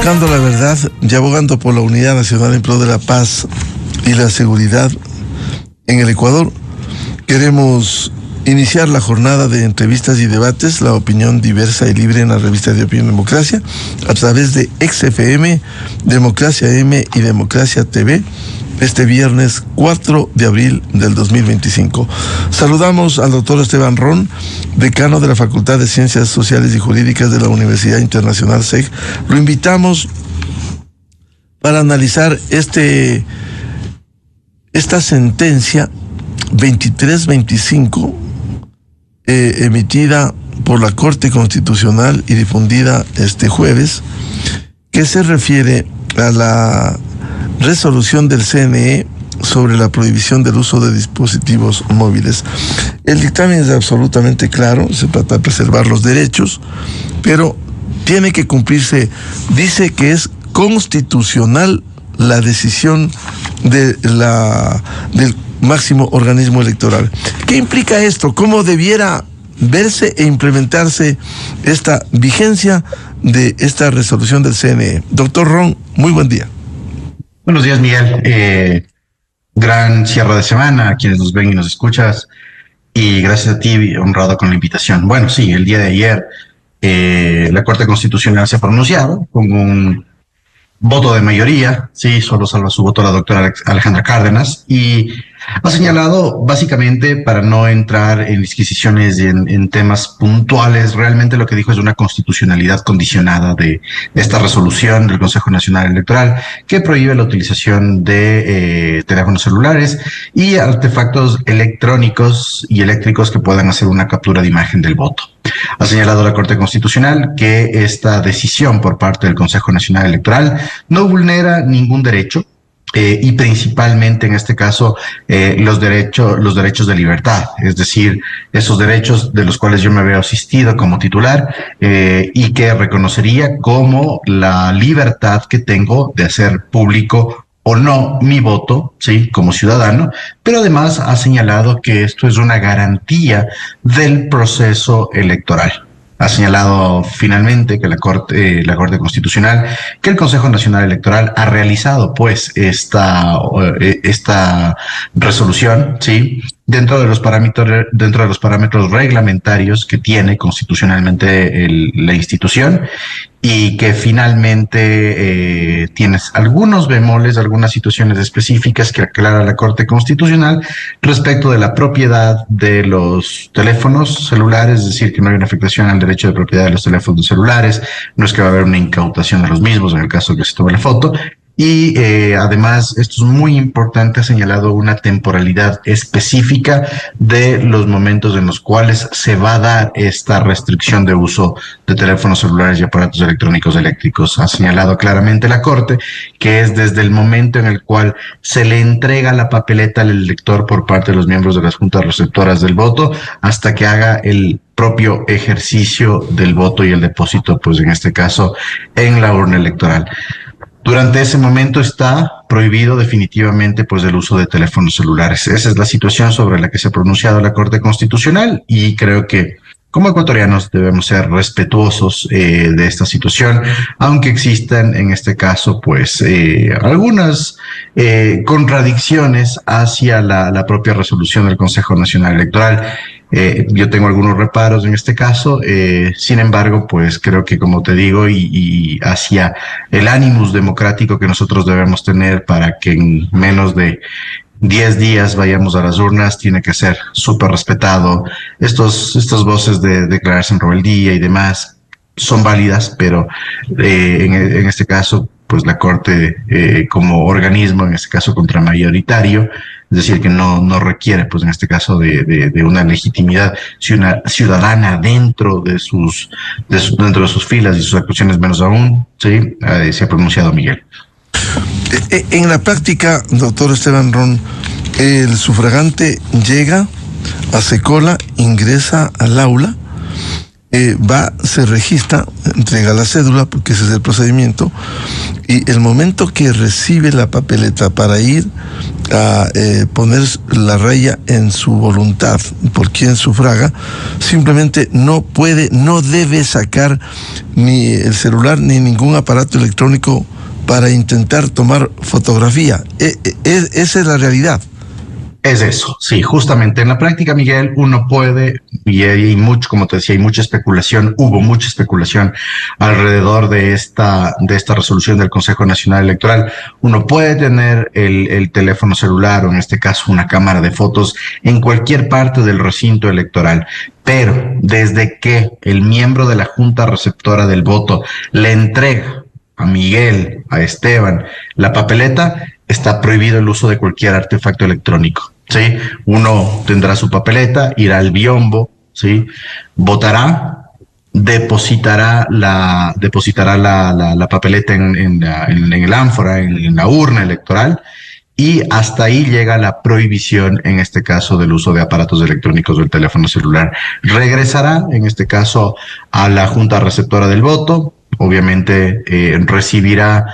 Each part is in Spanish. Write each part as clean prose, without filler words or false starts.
buscando la verdad y abogando por la unidad nacional en pro de la paz y la seguridad en el Ecuador, queremos iniciar la jornada de entrevistas y debates, la opinión diversa y libre en la revista de Opinión Democracia, a través de XFM, Democracia M y Democracia TV, este viernes 4 de abril del 2025. Saludamos al doctor Esteban Ron, decano de la Facultad de Ciencias Sociales y Jurídicas de la Universidad Internacional SEC. Lo invitamos para analizar esta sentencia 2325 emitida por la Corte Constitucional y difundida este jueves, que se refiere a la resolución del CNE sobre la prohibición del uso de dispositivos móviles. El dictamen es absolutamente claro, se trata de preservar los derechos, pero tiene que cumplirse, dice que es constitucional la decisión del máximo organismo electoral. ¿Qué implica esto? ¿Cómo debiera verse e implementarse esta vigencia de esta resolución del CNE? Doctor Ron, muy buen día. Buenos días, Miguel. Gran cierre de semana a quienes nos ven y nos escuchas, y gracias a ti, honrado con la invitación. Bueno, sí, el día de ayer la Corte Constitucional se ha pronunciado con un voto de mayoría, sí, solo salva su voto la doctora Alejandra Cárdenas, y ha señalado, básicamente, para no entrar en disquisiciones y en temas puntuales, realmente lo que dijo es una constitucionalidad condicionada de esta resolución del Consejo Nacional Electoral que prohíbe la utilización de teléfonos celulares y artefactos electrónicos y eléctricos que puedan hacer una captura de imagen del voto. Ha señalado la Corte Constitucional que esta decisión por parte del Consejo Nacional Electoral no vulnera ningún derecho, y principalmente en este caso los derechos de libertad, es decir, esos derechos de los cuales yo me veo asistido como titular y que reconocería como la libertad que tengo de hacer público o no mi voto, sí, como ciudadano, pero además ha señalado que esto es una garantía del proceso electoral. Ha señalado finalmente que la Corte Constitucional, que el Consejo Nacional Electoral ha realizado pues esta resolución, sí, dentro de los parámetros reglamentarios que tiene constitucionalmente la institución, y que finalmente tienes algunos bemoles, algunas situaciones específicas que aclara la Corte Constitucional respecto de la propiedad de los teléfonos celulares, es decir, que no hay una afectación al derecho de propiedad de los teléfonos celulares, no es que va a haber una incautación de los mismos en el caso que se tome la foto. Y además, esto es muy importante, ha señalado una temporalidad específica de los momentos en los cuales se va a dar esta restricción de uso de teléfonos celulares y aparatos electrónicos eléctricos. Ha señalado claramente la Corte que es desde el momento en el cual se le entrega la papeleta al elector por parte de los miembros de las juntas receptoras del voto hasta que haga el propio ejercicio del voto y el depósito, pues en este caso, en la urna electoral. Durante ese momento está prohibido definitivamente pues el uso de teléfonos celulares. Esa es la situación sobre la que se ha pronunciado la Corte Constitucional, y creo que como ecuatorianos debemos ser respetuosos de esta situación, aunque existan en este caso pues algunas contradicciones hacia la propia resolución del Consejo Nacional Electoral. Yo tengo algunos reparos en este caso, sin embargo, pues creo que, como te digo, y hacia el ánimos democrático que nosotros debemos tener para que en menos de 10 días vayamos a las urnas, tiene que ser súper respetado. Estas voces de declararse en rebeldía y demás son válidas, pero en este caso, pues la Corte como organismo, en este caso contramayoritario, es decir, que no requiere, pues en este caso, de una legitimidad ciudadana dentro de sus filas y sus actuaciones, menos aún, sí, se ha pronunciado Miguel. En la práctica, doctor Esteban Ron, el sufragante llega, hace cola, ingresa al aula, se registra, entrega la cédula, porque ese es el procedimiento, y el momento que recibe la papeleta para ir a poner la raya en su voluntad por quien sufraga, simplemente no puede, no debe sacar ni el celular ni ningún aparato electrónico para intentar tomar fotografía. Esa es la realidad. Es eso, sí, justamente en la práctica, Miguel, uno puede, y hay mucho, como te decía, hay mucha especulación, hubo mucha especulación alrededor de esta resolución del Consejo Nacional Electoral. Uno puede tener el teléfono celular, o en este caso una cámara de fotos, en cualquier parte del recinto electoral, pero desde que el miembro de la Junta Receptora del Voto le entrega a Miguel, a Esteban, la papeleta, está prohibido el uso de cualquier artefacto electrónico. ¿Sí? Uno tendrá su papeleta, irá al biombo, ¿sí? Votará, depositará la papeleta en el ánfora, en la urna electoral, y hasta ahí llega la prohibición, en este caso, del uso de aparatos electrónicos del teléfono celular. Regresará, en este caso, a la Junta Receptora del Voto, obviamente recibirá,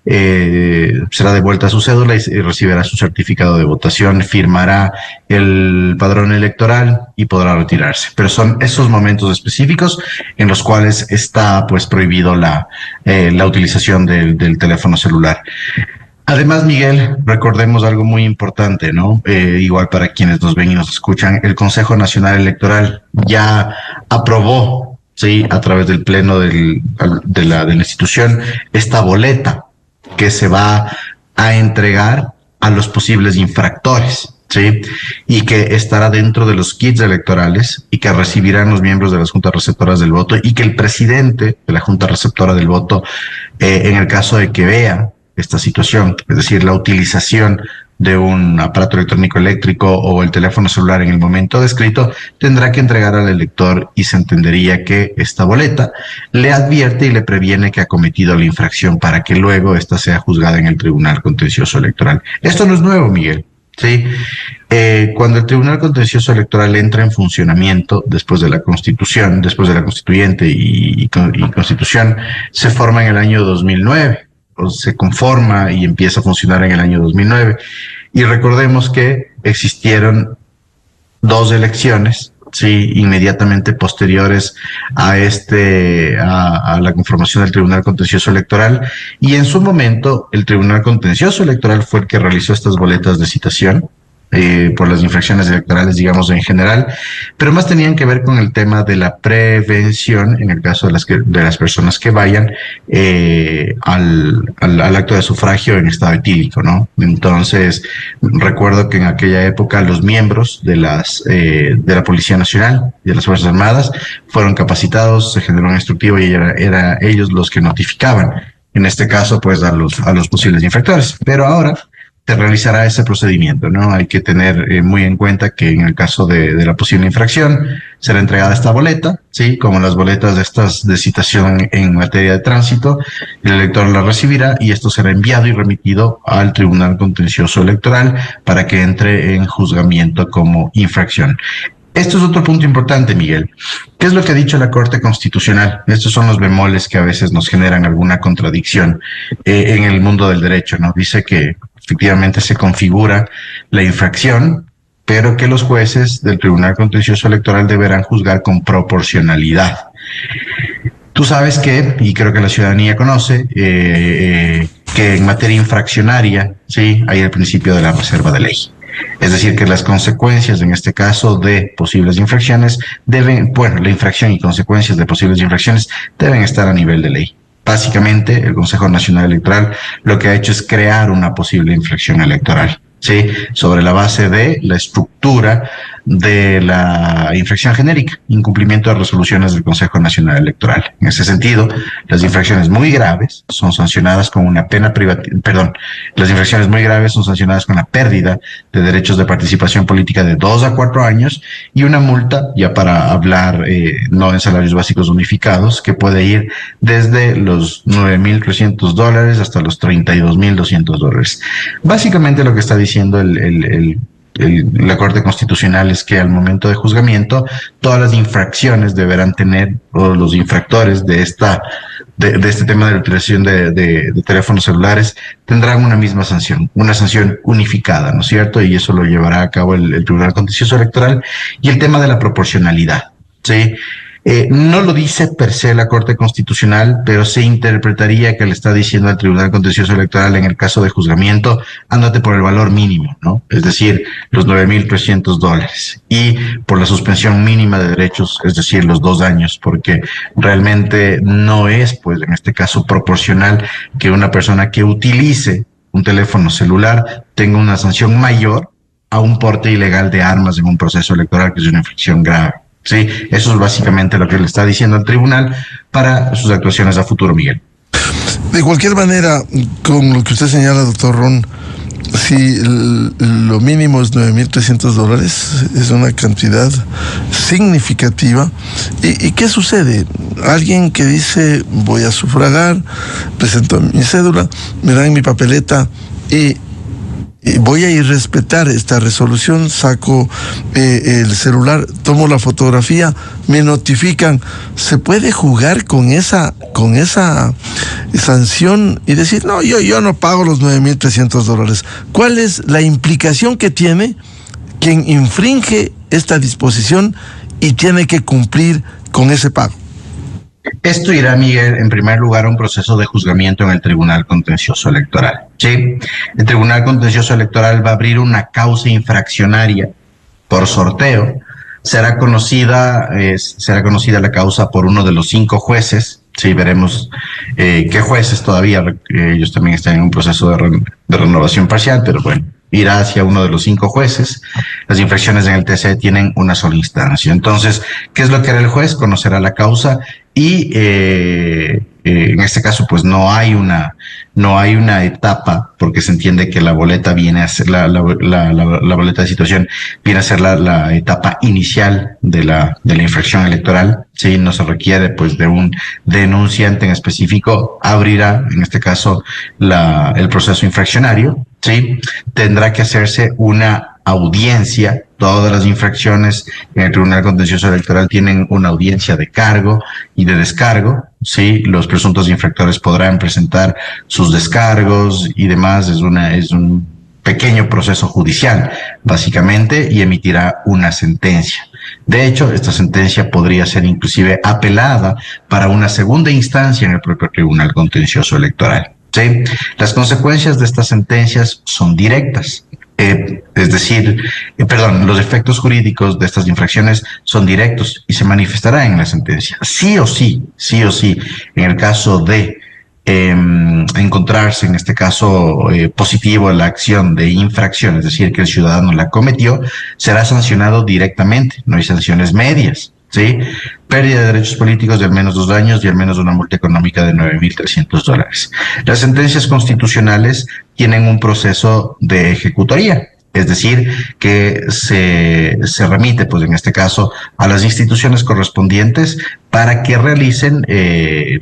será devuelta su cédula y recibirá su certificado de votación, firmará el padrón electoral y podrá retirarse. Pero son esos momentos específicos en los cuales está pues prohibido la utilización del teléfono celular. Además, Miguel, recordemos algo muy importante, ¿no? Igual para quienes nos ven y nos escuchan, el Consejo Nacional Electoral ya aprobó, sí, a través del pleno de la institución, esta boleta que se va a entregar a los posibles infractores, ¿sí? Y que estará dentro de los kits electorales y que recibirán los miembros de las juntas receptoras del voto, y que el presidente de la Junta Receptora del Voto, en el caso de que vea esta situación, es decir, la utilización de un aparato electrónico eléctrico o el teléfono celular en el momento descrito, tendrá que entregar al elector, y se entendería que esta boleta le advierte y le previene que ha cometido la infracción, para que luego esta sea juzgada en el Tribunal Contencioso Electoral. Esto no es nuevo, Miguel. Sí, cuando el Tribunal Contencioso Electoral entra en funcionamiento después de la Constitución, después de la Constituyente y Constitución, se forma en el año 2009. O se conforma y empieza a funcionar en el año 2009. Y recordemos que existieron dos elecciones, sí, inmediatamente posteriores a la conformación del Tribunal Contencioso Electoral, y en su momento el Tribunal Contencioso Electoral fue el que realizó estas boletas de citación por las infracciones electorales, digamos, en general, pero más tenían que ver con el tema de la prevención en el caso de las personas que vayan al acto de sufragio en estado etílico, ¿no? Entonces, recuerdo que en aquella época los miembros de la Policía Nacional y de las Fuerzas Armadas fueron capacitados, se generó un instructivo, y era ellos los que notificaban, en este caso, pues, a los posibles infractores. Pero ahora se realizará ese procedimiento, ¿no? Hay que tener muy en cuenta que en el caso de la posible infracción será entregada esta boleta, ¿sí? Como las boletas de citación en materia de tránsito, el elector la recibirá, y esto será enviado y remitido al Tribunal Contencioso Electoral para que entre en juzgamiento como infracción. Esto es otro punto importante, Miguel. ¿Qué es lo que ha dicho la Corte Constitucional? Estos son los bemoles que a veces nos generan alguna contradicción en el mundo del derecho, ¿no? Dice que efectivamente se configura la infracción, pero que los jueces del Tribunal Contencioso Electoral deberán juzgar con proporcionalidad. Tú sabes que, y creo que la ciudadanía conoce, que en materia infraccionaria, sí, hay el principio de la reserva de ley. Es decir, que las consecuencias, en este caso, de posibles infracciones la infracción y consecuencias de posibles infracciones deben estar a nivel de ley. Básicamente, el Consejo Nacional Electoral lo que ha hecho es crear una posible infracción electoral, ¿sí? Sobre la base de la estructura de la infracción genérica, incumplimiento de resoluciones del Consejo Nacional Electoral. En ese sentido, las infracciones muy graves son sancionadas con una pena las infracciones muy graves son sancionadas con la pérdida de derechos de participación política de 2 a 4 años y una multa, ya para hablar no en salarios básicos unificados, que puede ir desde los $9,300 hasta los $32,200. Básicamente lo que está diciendo la Corte Constitucional es que al momento de juzgamiento todas las infracciones deberán tener, o los infractores de de este tema de la utilización de teléfonos celulares, tendrán una misma sanción, una sanción unificada, ¿no es cierto? Y eso lo llevará a cabo el Tribunal Contencioso Electoral. Y el tema de la proporcionalidad, ¿sí? No lo dice per se la Corte Constitucional, pero se interpretaría que le está diciendo al Tribunal Contencioso Electoral en el caso de juzgamiento, ándate por el valor mínimo, ¿no? Es decir, los $9,300 y por la suspensión mínima de derechos, es decir, los 2 años, porque realmente no es, pues, en este caso proporcional que una persona que utilice un teléfono celular tenga una sanción mayor a un porte ilegal de armas en un proceso electoral, que es una infracción grave. Sí, eso es básicamente lo que le está diciendo al tribunal para sus actuaciones a futuro, Miguel. De cualquier manera, con lo que usted señala, doctor Ron, si lo mínimo es $9,300, es una cantidad significativa. ¿Y qué sucede? Alguien que dice, voy a sufragar, presento mi cédula, me dan mi papeleta y voy a respetar esta resolución, saco el celular, tomo la fotografía, me notifican. ¿Se puede jugar con esa sanción y decir, no, yo no pago los $9,300? ¿Cuál es la implicación que tiene quien infringe esta disposición y tiene que cumplir con ese pago? Esto irá, Miguel, en primer lugar a un proceso de juzgamiento en el Tribunal Contencioso Electoral. ¿Sí? El Tribunal Contencioso Electoral va a abrir una causa infraccionaria por sorteo. Será conocida la causa por uno de los 5 jueces. Sí, veremos qué jueces todavía. Ellos también están en un proceso de renovación parcial, pero bueno, irá hacia uno de los 5 jueces. Las infracciones en el TC tienen una sola instancia. Entonces, ¿qué es lo que hará el juez? Conocerá la causa y en este caso, pues no hay una etapa, porque se entiende que la boleta viene a ser la boleta de situación viene a ser la etapa inicial de la infracción electoral. Sí, no se requiere, pues, de un denunciante en específico. Abrirá, en este caso, el proceso infraccionario. Sí, tendrá que hacerse una audiencia. Todas las infracciones en el Tribunal Contencioso Electoral tienen una audiencia de cargo y de descargo. Sí, los presuntos infractores podrán presentar sus descargos y demás. Es un pequeño proceso judicial, básicamente, y emitirá una sentencia. De hecho, esta sentencia podría ser inclusive apelada para una segunda instancia en el propio Tribunal Contencioso Electoral. ¿Sí? Las consecuencias de estas sentencias son directas. Es decir, los efectos jurídicos de estas infracciones son directos y se manifestará en la sentencia. Sí o sí, en el caso de encontrarse, en este caso, positivo la acción de infracción, es decir, que el ciudadano la cometió, será sancionado directamente. No hay sanciones medias. ¿Sí? Pérdida de derechos políticos de al menos 2 años y al menos una multa económica de $9,300. Las sentencias constitucionales tienen un proceso de ejecutoría, es decir, que se remite, pues en este caso, a las instituciones correspondientes para que realicen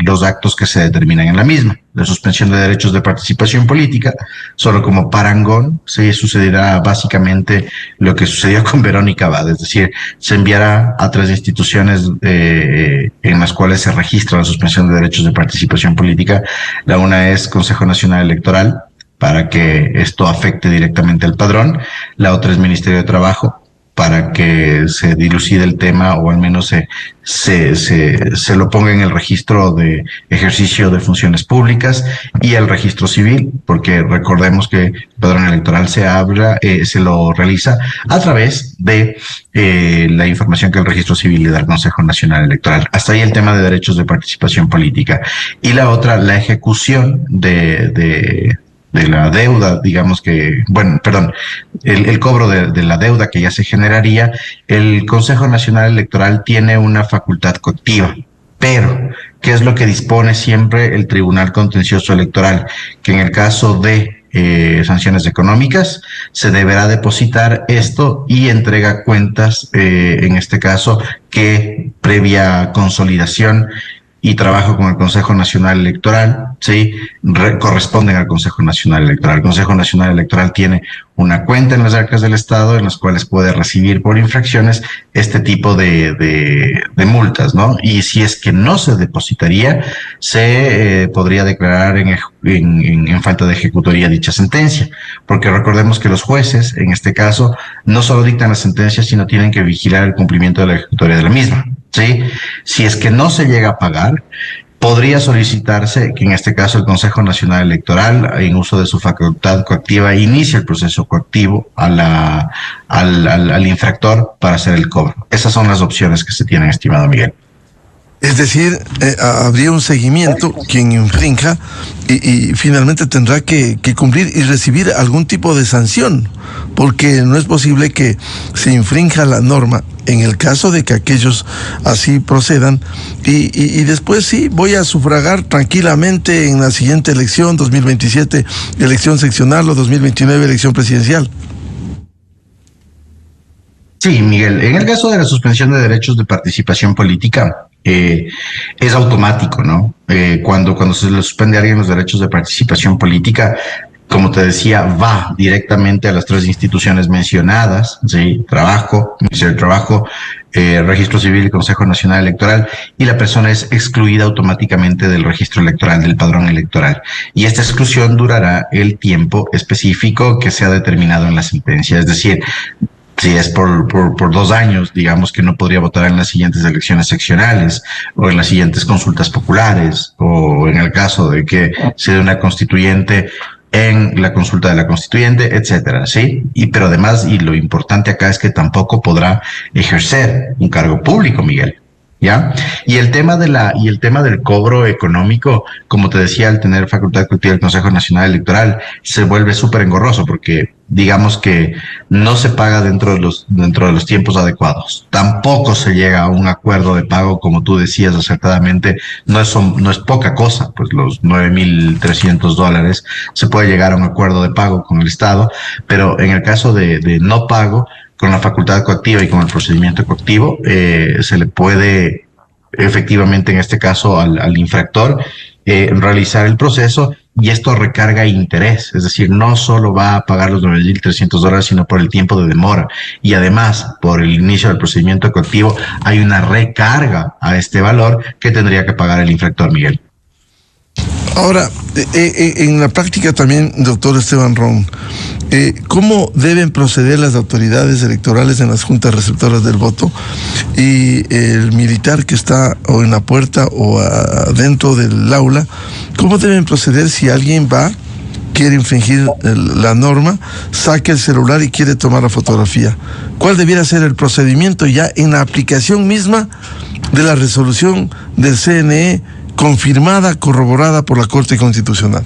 los actos que se determinan en la misma. La suspensión de derechos de participación política, solo como parangón, se sucederá básicamente lo que sucedió con Verónica Abad, es decir, se enviará a 3 instituciones en las cuales se registra la suspensión de derechos de participación política. La una es Consejo Nacional Electoral, para que esto afecte directamente al padrón. La otra es Ministerio de Trabajo, para que se dilucide el tema o al menos se lo ponga en el registro de ejercicio de funciones públicas, y el registro civil, porque recordemos que el padrón electoral se lo realiza a través de la información que el registro civil le da al Consejo Nacional Electoral. Hasta ahí el tema de derechos de participación política. Y la otra, la ejecución de la deuda, digamos que, el cobro de la deuda que ya se generaría. El Consejo Nacional Electoral tiene una facultad coactiva, pero ¿qué es lo que dispone siempre el Tribunal Contencioso Electoral? Que en el caso de sanciones económicas se deberá depositar esto y entrega cuentas, en este caso, que previa consolidación y trabajo con el Consejo Nacional Electoral, ¿sí? Corresponden al Consejo Nacional Electoral. El Consejo Nacional Electoral tiene una cuenta en las arcas del Estado en las cuales puede recibir por infracciones este tipo de multas, ¿no? Y si es que no se depositaría, se podría declarar en falta de ejecutoría dicha sentencia, porque recordemos que los jueces, en este caso, no solo dictan la sentencia, sino tienen que vigilar el cumplimiento de la ejecutoria de la misma, ¿sí? Si es que no se llega a pagar, podría solicitarse que en este caso el Consejo Nacional Electoral, en uso de su facultad coactiva, inicie el proceso coactivo al infractor para hacer el cobro. Esas son las opciones que se tienen, estimado Miguel. Es decir, habría un seguimiento, quien infrinja, y finalmente tendrá que cumplir y recibir algún tipo de sanción, porque no es posible que se infrinja la norma en el caso de que aquellos así procedan, y después sí, voy a sufragar tranquilamente en la siguiente elección, 2027, elección seccional, o 2029, elección presidencial. Sí, Miguel, en el caso de la suspensión de derechos de participación política, es automático, ¿no? Cuando se le suspende a alguien los derechos de participación política, como te decía, va directamente a las tres instituciones mencionadas, ¿sí? Ministerio del Trabajo, Registro Civil y Consejo Nacional Electoral, y la persona es excluida automáticamente del registro electoral, del padrón electoral. Y esta exclusión durará el tiempo específico que se ha determinado en la sentencia, es decir, si es por 2 años, digamos que no podría votar en las siguientes elecciones seccionales o en las siguientes consultas populares, o en el caso de que se dé una constituyente en la consulta de la constituyente, etcétera, ¿sí? Pero además, y lo importante acá es que tampoco podrá ejercer un cargo público, Miguel. ¿Ya? Y el tema del cobro económico, como te decía, al tener facultad coactiva del Consejo Nacional Electoral, se vuelve súper engorroso porque digamos que no se paga dentro de los tiempos adecuados. Tampoco se llega a un acuerdo de pago, como tú decías acertadamente, no es poca cosa, pues los $9,300 se puede llegar a un acuerdo de pago con el Estado, pero en el caso de no pago, con la facultad coactiva y con el procedimiento coactivo, se le puede efectivamente, en este caso, al infractor, realizar el proceso, y esto recarga interés, es decir, no solo va a pagar los $9,300, sino por el tiempo de demora. Y además, por el inicio del procedimiento coactivo, hay una recarga a este valor que tendría que pagar el infractor, Miguel. Ahora, en la práctica también, doctor Esteban Ron, ¿cómo deben proceder las autoridades electorales en las juntas receptoras del voto y el militar que está o en la puerta o dentro del aula? ¿Cómo deben proceder si alguien quiere infringir la norma, saca el celular y quiere tomar la fotografía? ¿Cuál debiera ser el procedimiento ya en la aplicación misma de la resolución del CNE confirmada, corroborada por la Corte Constitucional?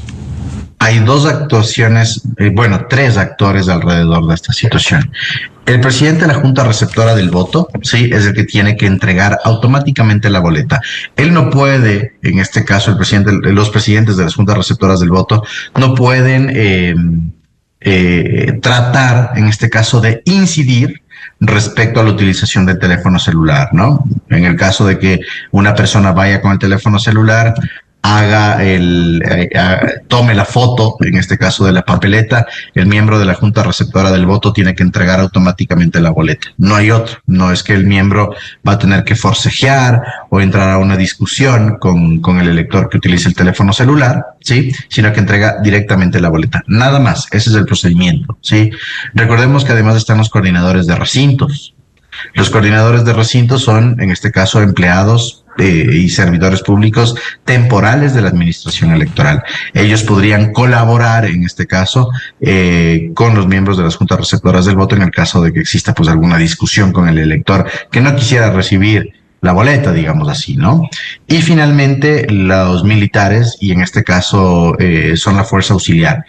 Hay tres actores alrededor de esta situación. El presidente de la Junta Receptora del Voto, sí, es el que tiene que entregar automáticamente la boleta. Él no puede, en este caso, los presidentes de las Juntas Receptoras del Voto no pueden tratar, en este caso, de incidir respecto a la utilización del teléfono celular, ¿no? En el caso de que una persona vaya con el teléfono celular, tome la foto, en este caso de la papeleta, el miembro de la Junta Receptora del Voto tiene que entregar automáticamente la boleta. No hay otro. No es que el miembro va a tener que forcejear o entrar a una discusión con el elector que utilice el teléfono celular, ¿sí? Sino que entrega directamente la boleta. Nada más. Ese es el procedimiento, ¿sí? Recordemos que además están los coordinadores de recintos. Los coordinadores de recintos son, en este caso, empleados y servidores públicos temporales de la administración electoral. Ellos podrían colaborar, en este caso, con los miembros de las juntas receptoras del voto en el caso de que exista pues alguna discusión con el elector que no quisiera recibir la boleta, digamos así, ¿no? Y finalmente los militares, y en este caso son la fuerza auxiliar.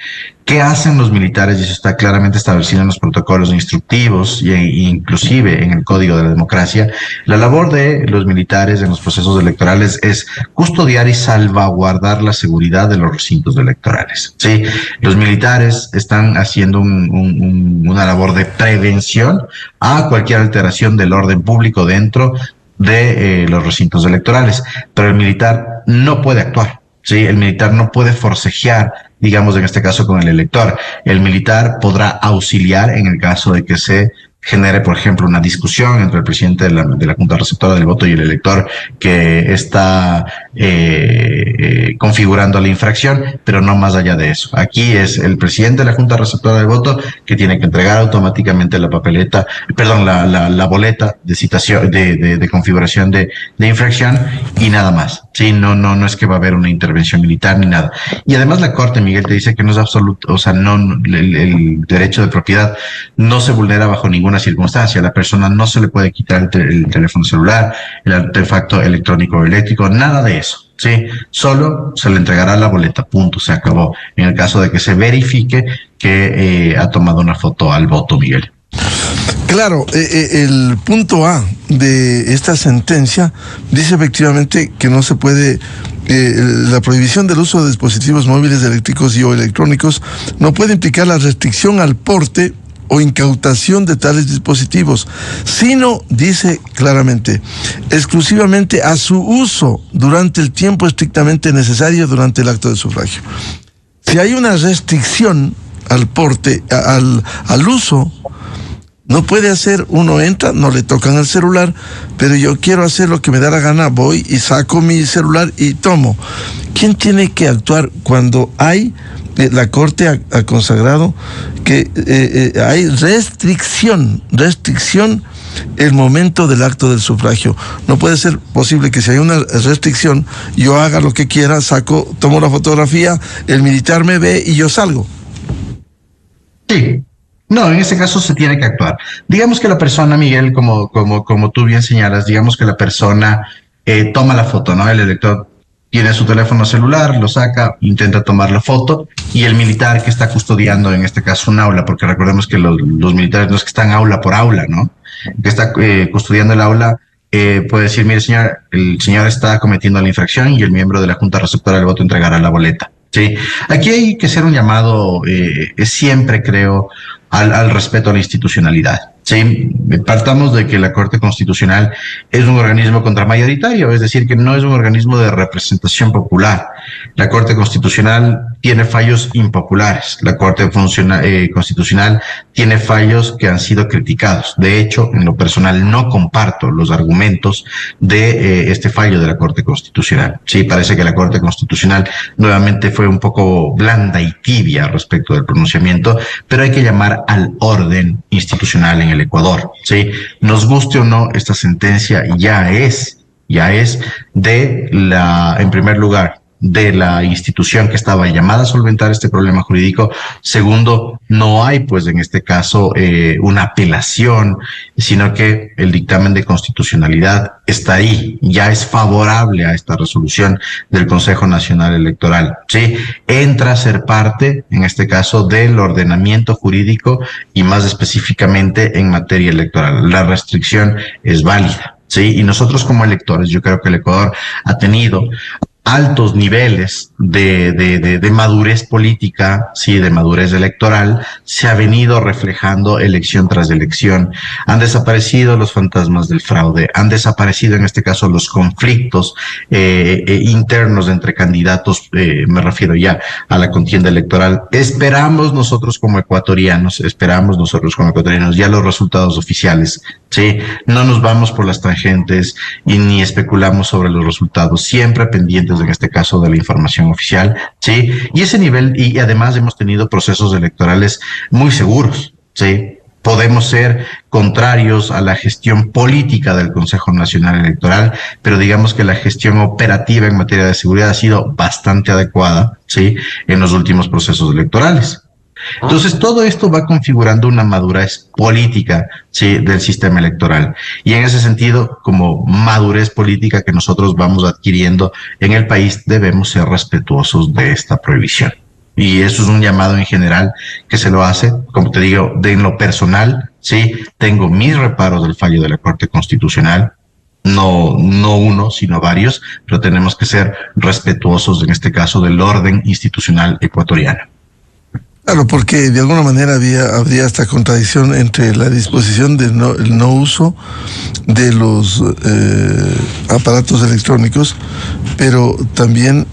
¿Qué hacen los militares? Y eso está claramente establecido en los protocolos instructivos e inclusive en el Código de la Democracia. La labor de los militares en los procesos electorales es custodiar y salvaguardar la seguridad de los recintos electorales. Sí, los militares están haciendo una labor de prevención a cualquier alteración del orden público dentro de los recintos electorales, pero el militar no puede actuar. Sí, el militar no puede forcejear, digamos, en este caso con el elector. El militar podrá auxiliar en el caso de que se genere, por ejemplo, una discusión entre el presidente de la Junta Receptora del Voto y el elector que está configurando la infracción, pero no más allá de eso. Aquí es el presidente de la Junta Receptora del Voto que tiene que entregar automáticamente la papeleta, perdón, la boleta de citación, de configuración de infracción y nada más. Sí, no es que va a haber una intervención militar ni nada. Y además la Corte, Miguel, te dice que no es absoluto, o sea, el derecho de propiedad no se vulnera bajo ninguna circunstancia. A la persona no se le puede quitar el teléfono celular, el artefacto electrónico o eléctrico, nada de eso. Sí, solo se le entregará la boleta, punto, se acabó. En el caso de que se verifique que ha tomado una foto al voto, Miguel. Claro, el punto A de esta sentencia dice efectivamente que no se puede, la prohibición del uso de dispositivos móviles eléctricos y o electrónicos no puede implicar la restricción al porte o incautación de tales dispositivos, sino, dice claramente, exclusivamente a su uso durante el tiempo estrictamente necesario durante el acto de sufragio. Si hay una restricción al porte, al uso, no puede hacer, uno entra, no le tocan el celular, pero yo quiero hacer lo que me da la gana, voy y saco mi celular y tomo. ¿Quién tiene que actuar cuando hay, la Corte ha consagrado que hay restricción el momento del acto del sufragio? No puede ser posible que si hay una restricción, yo haga lo que quiera, saco, tomo la fotografía, el militar me ve y yo salgo. Sí. No, en ese caso se tiene que actuar. Digamos que la persona, Miguel, como tú bien señalas, digamos que la persona toma la foto, ¿no? El elector tiene su teléfono celular, lo saca, intenta tomar la foto, y el militar que está custodiando, en este caso, un aula, porque recordemos que los militares no es que están aula por aula, ¿no? Que está custodiando el aula, puede decir, mire, señor, el señor está cometiendo la infracción y el miembro de la Junta Receptora del Voto entregará la boleta. Sí, aquí hay que hacer un llamado, siempre creo, al respeto a la institucionalidad. Sí, partamos de que la Corte Constitucional es un organismo contramayoritario, es decir, que no es un organismo de representación popular. La Corte Constitucional tiene fallos impopulares. La Corte Constitucional tiene fallos que han sido criticados. De hecho, en lo personal no comparto los argumentos de este fallo de la Corte Constitucional. Sí, parece que la Corte Constitucional nuevamente fue un poco blanda y tibia respecto del pronunciamiento, pero hay que llamar al orden institucional en el Ecuador. Sí, nos guste o no, esta sentencia ya es en primer lugar, de la institución que estaba llamada a solventar este problema jurídico. Segundo, no hay, pues, en este caso, una apelación, sino que el dictamen de constitucionalidad está ahí, ya es favorable a esta resolución del Consejo Nacional Electoral. Sí, entra a ser parte, en este caso, del ordenamiento jurídico y más específicamente en materia electoral. La restricción es válida. Sí, y nosotros como electores, yo creo que el Ecuador ha tenido altos niveles de madurez política, sí, de madurez electoral, se ha venido reflejando elección tras elección. Han desaparecido los fantasmas del fraude, han desaparecido en este caso los conflictos internos entre candidatos, me refiero ya a la contienda electoral. Esperamos nosotros como ecuatorianos ya los resultados oficiales, sí, no nos vamos por las tangentes y ni especulamos sobre los resultados, siempre pendientes en este caso de la información oficial, sí, y ese nivel, y además hemos tenido procesos electorales muy seguros, sí. Podemos ser contrarios a la gestión política del Consejo Nacional Electoral, pero digamos que la gestión operativa en materia de seguridad ha sido bastante adecuada, sí, en los últimos procesos electorales. Entonces, todo esto va configurando una madurez política, sí, del sistema electoral. Y en ese sentido, como madurez política que nosotros vamos adquiriendo en el país, debemos ser respetuosos de esta prohibición. Y eso es un llamado en general que se lo hace, como te digo, en lo personal, sí, tengo mis reparos del fallo de la Corte Constitucional. No uno, sino varios, pero tenemos que ser respetuosos, en este caso, del orden institucional ecuatoriano. Claro, porque de alguna manera habría esta contradicción entre la disposición de el no uso de los aparatos electrónicos, pero también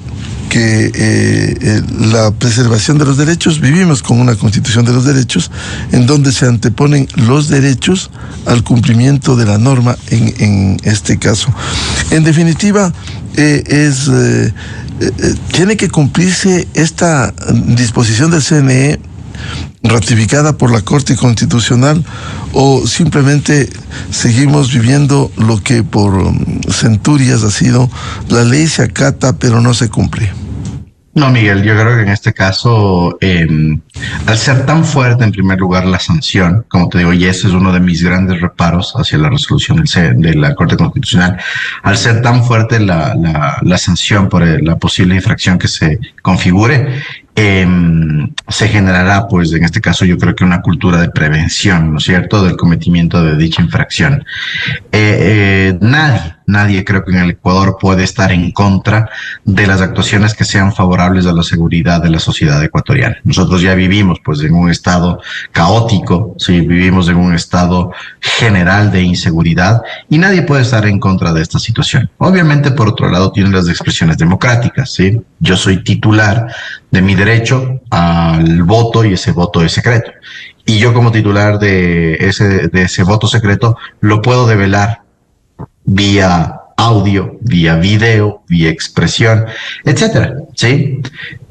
que la preservación de los derechos. Vivimos con una constitución de los derechos en donde se anteponen los derechos al cumplimiento de la norma en este caso. En definitiva, tiene que cumplirse esta disposición del CNE ratificada por la Corte Constitucional, o simplemente seguimos viviendo lo que por centurias ha sido: la ley se acata pero no se cumple. No, Miguel, yo creo que en este caso, al ser tan fuerte en primer lugar la sanción, como te digo, y ese es uno de mis grandes reparos hacia la resolución de la Corte Constitucional, al ser tan fuerte la sanción por la posible infracción que se configure, se generará, pues en este caso yo creo que una cultura de prevención, ¿no es cierto?, del cometimiento de dicha infracción. Nadie creo que en el Ecuador puede estar en contra de las actuaciones que sean favorables a la seguridad de la sociedad ecuatoriana. Nosotros ya vivimos pues en un estado caótico, sí, vivimos en un estado general de inseguridad y nadie puede estar en contra de esta situación. Obviamente, por otro lado, tienen las expresiones democráticas, ¿sí? Yo soy titular de mi derecho al voto y ese voto es secreto. Y yo como titular de ese voto secreto lo puedo develar vía audio, vía video, vía expresión, etcétera, ¿sí?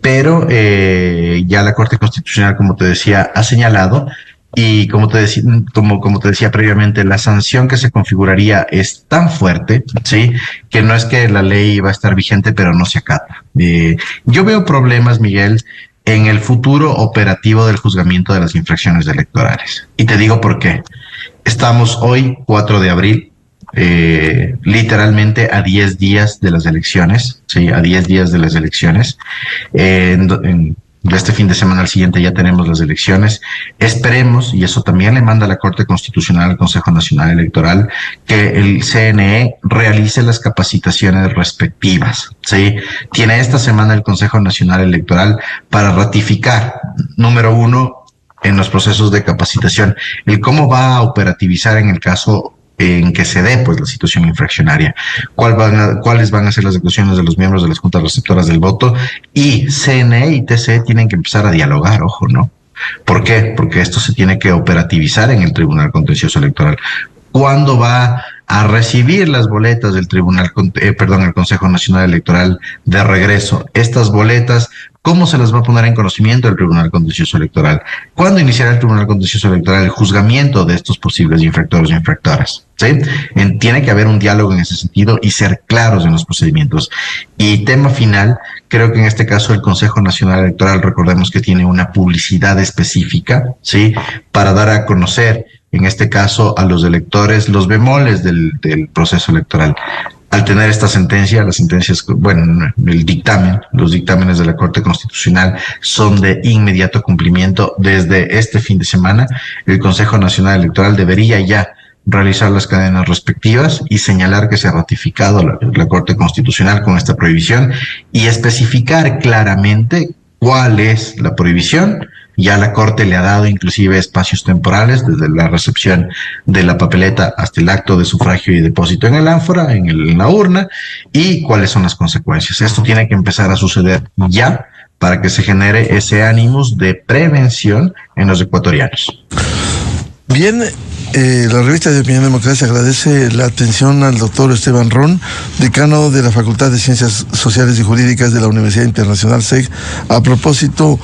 Pero ya la Corte Constitucional, como te decía, ha señalado, y como te decía previamente, la sanción que se configuraría es tan fuerte, ¿sí?, que no es que la ley va a estar vigente, pero no se acata. Yo veo problemas, Miguel, en el futuro operativo del juzgamiento de las infracciones electorales. Y te digo por qué. Estamos hoy, 4 de abril, literalmente a 10 días de las elecciones, sí, a 10 días de las elecciones. De este fin de semana al siguiente ya tenemos las elecciones. Esperemos, y eso también le manda la Corte Constitucional al Consejo Nacional Electoral, que el CNE realice las capacitaciones respectivas, ¿sí? Tiene esta semana el Consejo Nacional Electoral para ratificar, número 1, en los procesos de capacitación, el cómo va a operativizar en el caso en que se dé pues la situación infraccionaria, cuáles van a ser las actuaciones de los miembros de las juntas receptoras del voto, y CNE y TCE tienen que empezar a dialogar, ojo, ¿no? ¿Por qué? Porque esto se tiene que operativizar en el Tribunal Contencioso Electoral. ¿Cuándo va a recibir las boletas del el Consejo Nacional Electoral de regreso? Estas boletas, ¿cómo se las va a poner en conocimiento del Tribunal Contencioso Electoral? ¿Cuándo iniciará el Tribunal Contencioso Electoral el juzgamiento de estos posibles infractores o infractoras? ¿Sí? Tiene que haber un diálogo en ese sentido y ser claros en los procedimientos. Y tema final, creo que en este caso el Consejo Nacional Electoral, recordemos que tiene una publicidad específica, ¿sí?, para dar a conocer, en este caso, a los electores los bemoles del proceso electoral. Al tener esta sentencia, las sentencias, bueno, los dictámenes de la Corte Constitucional son de inmediato cumplimiento. Desde este fin de semana, el Consejo Nacional Electoral debería ya realizar las cadenas respectivas y señalar que se ha ratificado la Corte Constitucional con esta prohibición y especificar claramente cuál es la prohibición. Ya la Corte le ha dado inclusive espacios temporales desde la recepción de la papeleta hasta el acto de sufragio y depósito en el ánfora, en la urna, y cuáles son las consecuencias. Esto tiene que empezar a suceder ya para que se genere ese ánimos de prevención en los ecuatorianos. Bien, la revista de Opinión Democracia agradece la atención al doctor Esteban Ron, decano de la Facultad de Ciencias Sociales y Jurídicas de la Universidad Internacional SEG, a propósito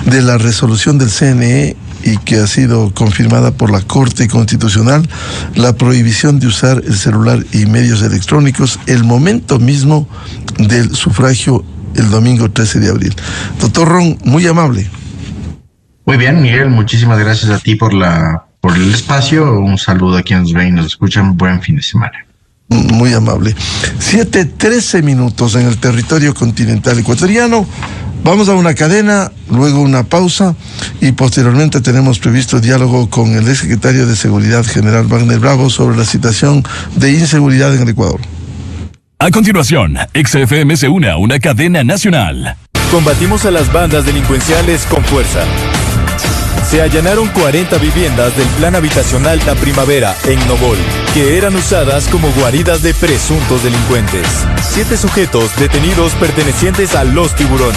de la resolución del CNE y que ha sido confirmada por la Corte Constitucional, la prohibición de usar el celular y medios electrónicos el momento mismo del sufragio el domingo 13 de abril. Doctor Ron, muy amable. Muy bien, Miguel, muchísimas gracias a ti por el espacio. Un saludo a quienes ven y nos escuchan. Buen fin de semana. Muy amable. 7:13 en el territorio continental ecuatoriano. Vamos a una cadena, luego una pausa y posteriormente tenemos previsto diálogo con el exsecretario de Seguridad General Wagner Bravo sobre la situación de inseguridad en el Ecuador. A continuación, XFM se une a una cadena nacional. Combatimos a las bandas delincuenciales con fuerza. Se allanaron 40 viviendas del Plan Habitacional La Primavera en Nogol, que eran usadas como guaridas de presuntos delincuentes. 7 sujetos detenidos pertenecientes a Los Tiburones.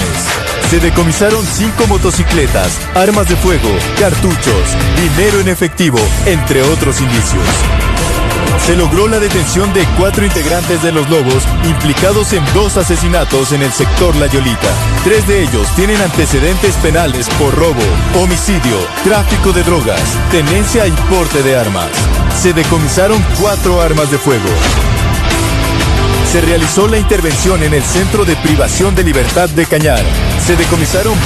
Se decomisaron 5 motocicletas, armas de fuego, cartuchos, dinero en efectivo, entre otros indicios. Se logró la detención de 4 integrantes de Los Lobos implicados en 2 asesinatos en el sector La Yolita. 3 de ellos tienen antecedentes penales por robo, homicidio, tráfico de drogas, tenencia y porte de armas. Se decomisaron 4 armas de fuego. Se realizó la intervención en el Centro de Privación de Libertad de Cañar. Se decomisaron